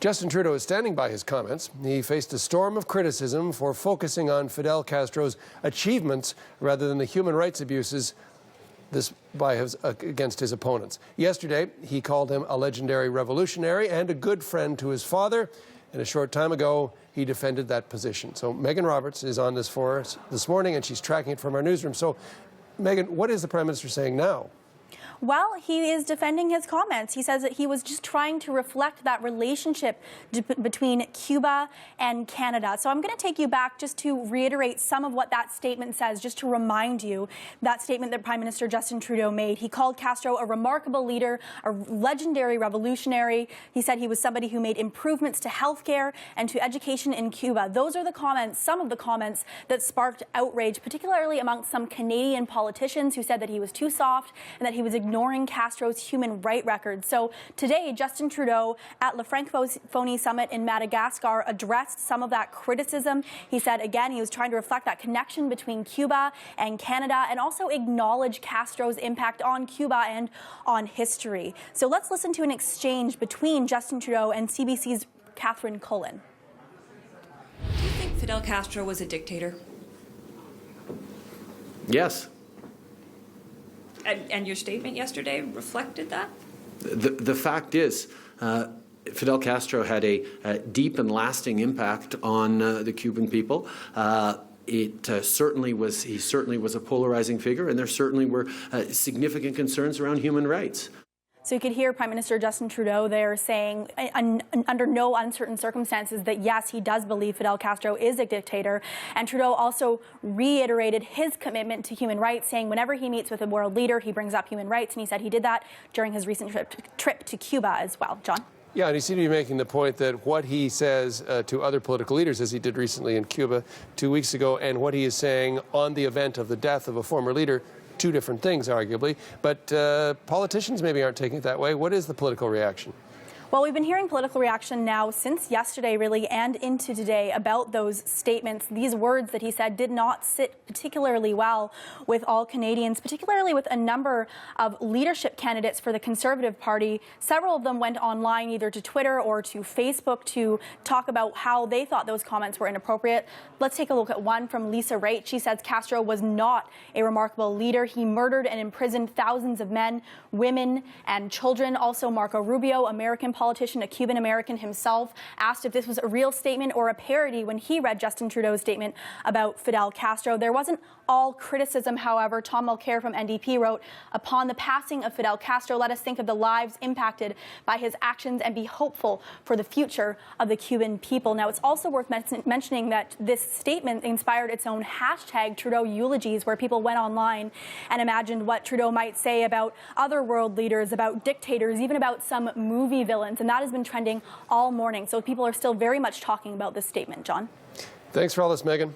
Justin Trudeau is standing by his comments. He faced a storm of criticism for focusing on Fidel Castro's achievements rather than the human rights abuses against his opponents. Yesterday, he called him a legendary revolutionary and a good friend to his father. And a short time ago, he defended that position. So Megan Roberts is on this for us this morning, and she's tracking it from our newsroom. So, Megan, what is the Prime Minister saying now? Well, he is defending his comments. He says that he was just trying to reflect that relationship between Cuba and Canada. So I'm going to take you back just to reiterate some of what that statement says, just to remind you that statement that Prime Minister Justin Trudeau made. He called Castro a remarkable leader, a legendary revolutionary. He said he was somebody who made improvements to healthcare and to education in Cuba. Those are the comments, some of the comments that sparked outrage, particularly amongst some Canadian politicians who said that he was too soft and that he was ignoring Castro's human rights record. So today, Justin Trudeau at La Francophonie Summit in Madagascar addressed some of that criticism. He said, again, he was trying to reflect that connection between Cuba and Canada and also acknowledge Castro's impact on Cuba and on history. So let's listen to an exchange between Justin Trudeau and CBC's Catherine Cullen. Do you think Fidel Castro was a dictator? Yes. And your statement yesterday reflected that? The fact is, Fidel Castro had a deep and lasting impact on the Cuban people. He certainly was a polarizing figure, and there certainly were significant concerns around human rights. So you could hear Prime Minister Justin Trudeau there saying, under no uncertain circumstances, that yes, he does believe Fidel Castro is a dictator. And Trudeau also reiterated his commitment to human rights, saying whenever he meets with a world leader, he brings up human rights. And he said he did that during his recent trip to Cuba as well. John? Yeah, and he seemed to be making the point that what he says to other political leaders, as he did recently in Cuba 2 weeks ago, and what he is saying on the event of the death of a former leader, two different things, arguably. But politicians maybe aren't taking it that way. What is the political reaction? Well, we've been hearing political reaction now since yesterday, really, and into today about those statements. These words that he said did not sit particularly well with all Canadians, particularly with a number of leadership candidates for the Conservative Party. Several of them went online either to Twitter or to Facebook to talk about how they thought those comments were inappropriate. Let's take a look at one from Lisa Raitt. She says Castro was not a remarkable leader. He murdered and imprisoned thousands of men, women, and children. Also, Marco Rubio, American politician, a Cuban American himself, asked if this was a real statement or a parody when he read Justin Trudeau's statement about Fidel Castro. There wasn't all criticism, however. Tom Mulcair from NDP wrote, upon the passing of Fidel Castro, let us think of the lives impacted by his actions and be hopeful for the future of the Cuban people. Now, it's also worth mentioning that this statement inspired its own hashtag, Trudeau Eulogies, where people went online and imagined what Trudeau might say about other world leaders, about dictators, even about some movie villains. And that has been trending all morning. So people are still very much talking about this statement. John? Thanks for all this, Megan.